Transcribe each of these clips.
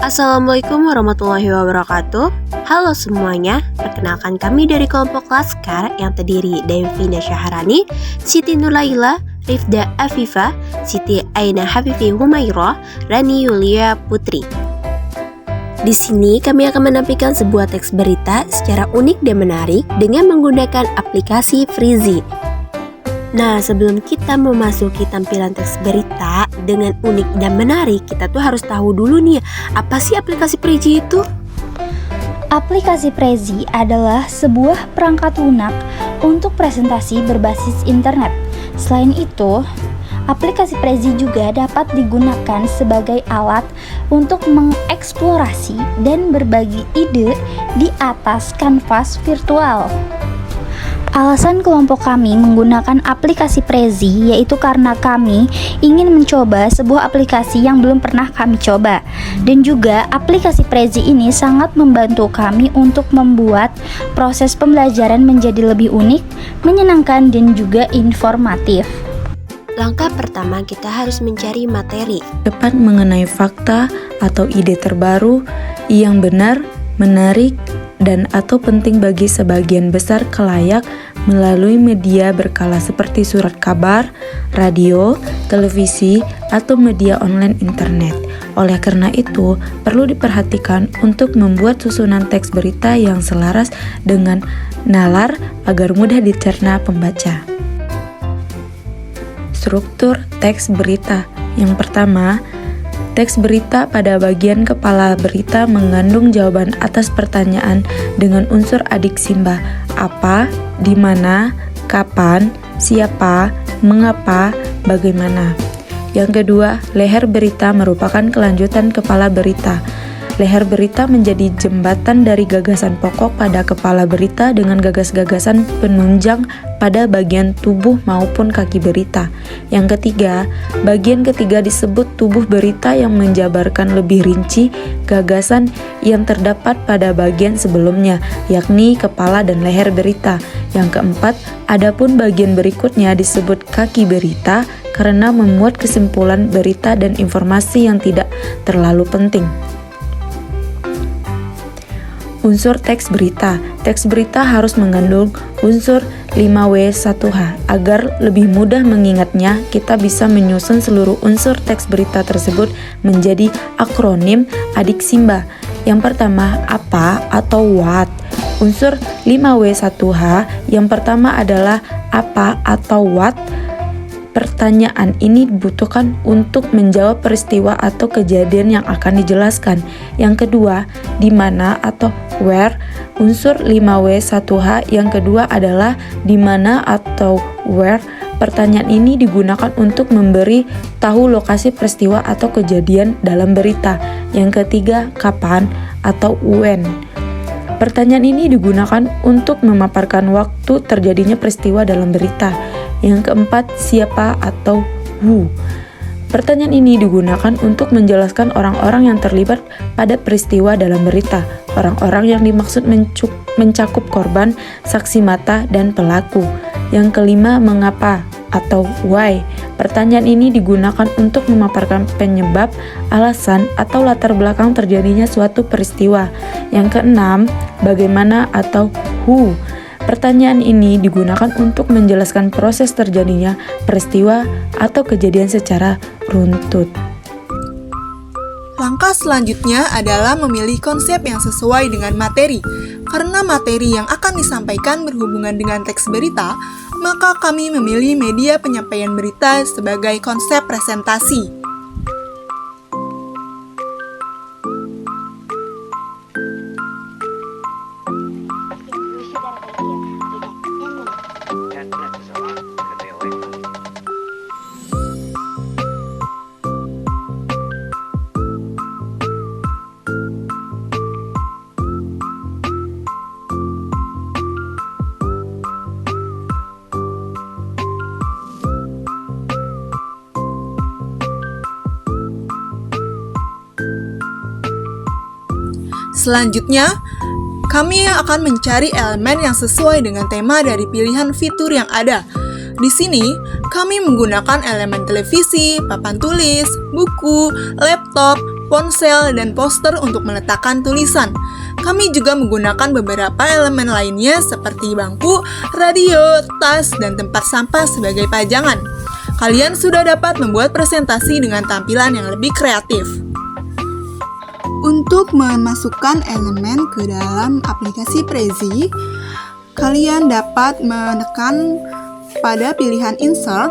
Assalamualaikum warahmatullahi wabarakatuh. Halo semuanya, perkenalkan kami dari kelompok Laskar yang terdiri dari Vina Syaharani, Siti Nurlaila, Rifda Afifah, Siti Aina Hafifi Humairah, Rani Yulia Putri. Di sini kami akan menampilkan sebuah teks berita secara unik dan menarik dengan menggunakan aplikasi Freezy. Nah, sebelum kita memasuki tampilan teks berita dengan unik dan menarik, kita tuh harus tahu dulu nih, apa sih aplikasi Freezy itu? Aplikasi Freezy adalah sebuah perangkat lunak untuk presentasi berbasis internet. Selain itu, aplikasi Freezy juga dapat digunakan sebagai alat untuk mengeksplorasi dan berbagi ide di atas kanvas virtual. Alasan kelompok kami menggunakan aplikasi Freezy yaitu karena kami ingin mencoba sebuah aplikasi yang belum pernah kami coba. Dan juga aplikasi Freezy ini sangat membantu kami untuk membuat proses pembelajaran menjadi lebih unik, menyenangkan, dan juga informatif. Langkah pertama, kita harus mencari materi. Cepat mengenai fakta atau ide terbaru yang benar, menarik, dan atau penting bagi sebagian besar khalayak melalui media berkala seperti surat kabar, radio, televisi, atau media online internet. Oleh karena itu, perlu diperhatikan untuk membuat susunan teks berita yang selaras dengan nalar agar mudah dicerna pembaca. Struktur teks berita. Yang pertama, teks berita pada bagian kepala berita mengandung jawaban atas pertanyaan dengan unsur adik simba, apa, di mana, kapan, siapa, mengapa, bagaimana. Yang kedua, leher berita merupakan kelanjutan kepala berita. Leher berita menjadi jembatan dari gagasan pokok pada kepala berita dengan gagas-gagasan penunjang pada bagian tubuh maupun kaki berita. Yang ketiga, bagian ketiga disebut tubuh berita yang menjabarkan lebih rinci gagasan yang terdapat pada bagian sebelumnya, yakni kepala dan leher berita. Yang keempat, adapun bagian berikutnya disebut kaki berita karena memuat kesimpulan berita dan informasi yang tidak terlalu penting. Unsur teks berita. Teks berita harus mengandung unsur 5W1H. Agar lebih mudah mengingatnya, kita bisa menyusun seluruh unsur teks berita tersebut menjadi akronim adik simba. Yang pertama, apa atau what. Unsur 5W1H yang pertama adalah apa atau what. Pertanyaan ini dibutuhkan untuk menjawab peristiwa atau kejadian yang akan dijelaskan. Yang kedua, di mana atau where. Unsur 5W1H yang kedua adalah di mana atau where. Pertanyaan ini digunakan untuk memberi tahu lokasi peristiwa atau kejadian dalam berita. Yang ketiga, kapan atau when. Pertanyaan ini digunakan untuk memaparkan waktu terjadinya peristiwa dalam berita. Yang keempat, siapa atau who. Pertanyaan ini digunakan untuk menjelaskan orang-orang yang terlibat pada peristiwa dalam berita. Orang-orang yang dimaksud mencakup korban, saksi mata, dan pelaku. Yang kelima, mengapa atau why. Pertanyaan ini digunakan untuk memaparkan penyebab, alasan, atau latar belakang terjadinya suatu peristiwa. Yang keenam, bagaimana atau who. Pertanyaan ini digunakan untuk menjelaskan proses terjadinya peristiwa atau kejadian secara runtut. Langkah selanjutnya adalah memilih konsep yang sesuai dengan materi. Karena materi yang akan disampaikan berhubungan dengan teks berita, maka kami memilih media penyampaian berita sebagai konsep presentasi. Selanjutnya, kami akan mencari elemen yang sesuai dengan tema dari pilihan fitur yang ada. Di sini, kami menggunakan elemen televisi, papan tulis, buku, laptop, ponsel, dan poster untuk meletakkan tulisan. Kami juga menggunakan beberapa elemen lainnya seperti bangku, radio, tas, dan tempat sampah sebagai pajangan. Kalian sudah dapat membuat presentasi dengan tampilan yang lebih kreatif. Untuk memasukkan elemen ke dalam aplikasi Prezi, kalian dapat menekan pada pilihan Insert,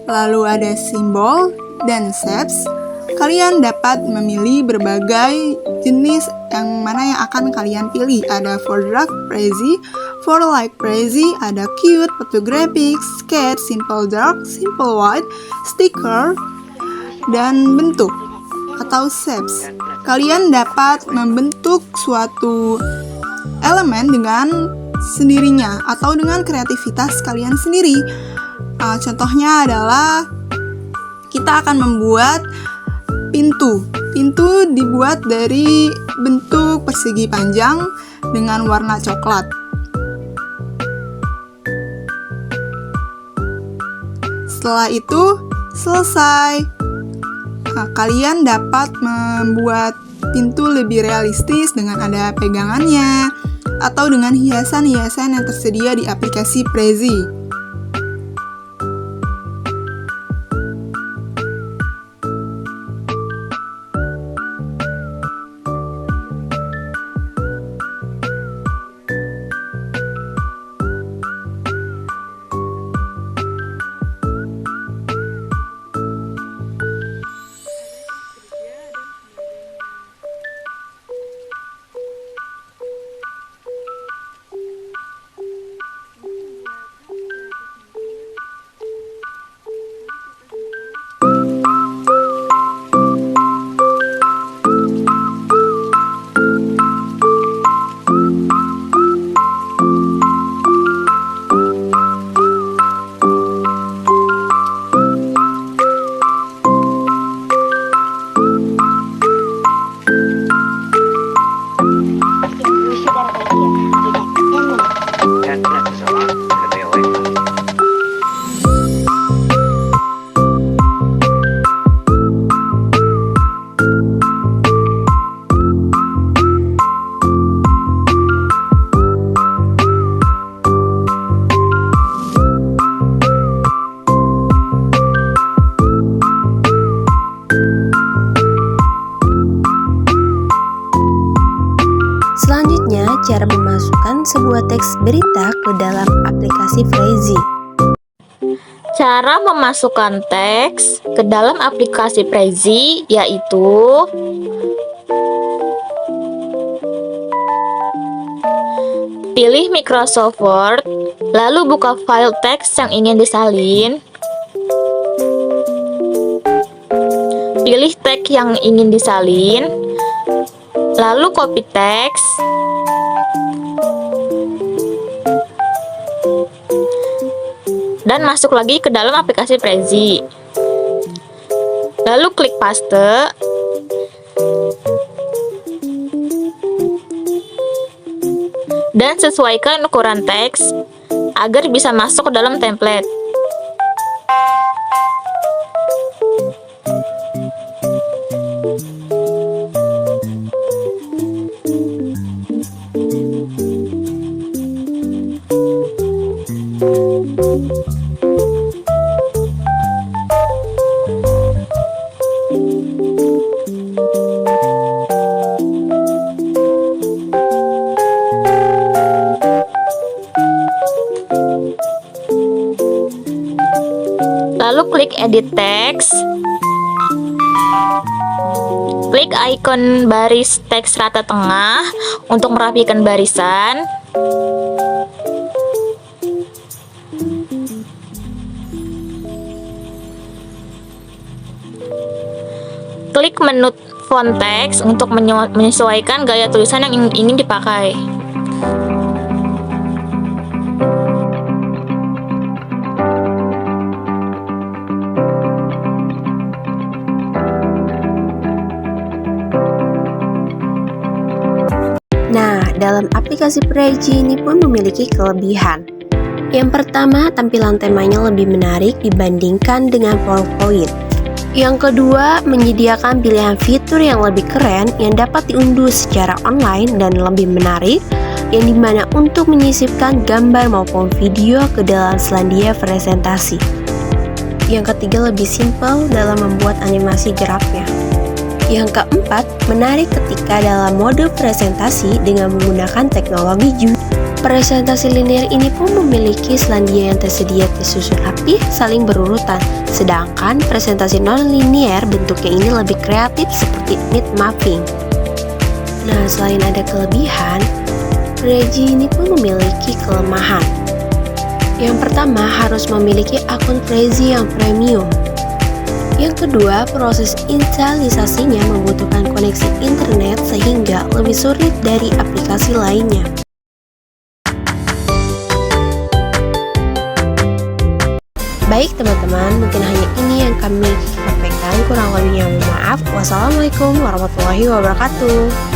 lalu ada simbol dan shapes. Kalian dapat memilih berbagai jenis yang mana yang akan kalian pilih. Ada for dark Prezi, for light Prezi, ada cute, photographic, sketch, simple dark, simple white, sticker, dan bentuk atau shapes. Kalian dapat membentuk suatu elemen dengan sendirinya atau dengan kreativitas kalian sendiri. Contohnya adalah kita akan membuat pintu. Pintu dibuat dari bentuk persegi panjang dengan warna coklat. Setelah itu selesai. Kalian dapat membuat pintu lebih realistis dengan ada pegangannya atau dengan hiasan-hiasan yang tersedia di aplikasi Prezi. Selanjutnya, cara memasukkan sebuah teks berita ke dalam aplikasi Prezi. Cara memasukkan teks ke dalam aplikasi Prezi yaitu pilih Microsoft Word, lalu buka file teks yang ingin disalin. Pilih teks yang ingin disalin, lalu copy teks. Dan masuk lagi ke dalam aplikasi Prezi. Lalu klik paste. Dan sesuaikan ukuran teks agar bisa masuk ke dalam template. Lalu klik edit text. Klik icon baris teks rata tengah untuk merapikan barisan. Klik menu font text untuk menyesuaikan gaya tulisan yang ingin dipakai. Nah, dalam aplikasi Prezi ini pun memiliki kelebihan. Yang pertama, tampilan temanya lebih menarik dibandingkan dengan PowerPoint. Yang kedua, menyediakan pilihan fitur yang lebih keren yang dapat diunduh secara online dan lebih menarik, yang dimana untuk menyisipkan gambar maupun video ke dalam selandia presentasi. Yang ketiga, lebih simpel dalam membuat animasi geraknya. Yang keempat, menarik ketika dalam mode presentasi dengan menggunakan teknologi Zoom. Presentasi linear ini pun memiliki selandia yang tersedia tersusun rapi saling berurutan, sedangkan presentasi non-linear bentuknya ini lebih kreatif seperti mind mapping. Nah, selain ada kelebihan, Prezi ini pun memiliki kelemahan. Yang pertama, harus memiliki akun Prezi yang premium. Yang kedua, proses instalisasinya membutuhkan koneksi internet sehingga lebih sulit dari aplikasi lainnya. Baik teman-teman, mungkin hanya ini yang kami sampaikan, kurang lebihnya mohon maaf. Wassalamualaikum warahmatullahi wabarakatuh.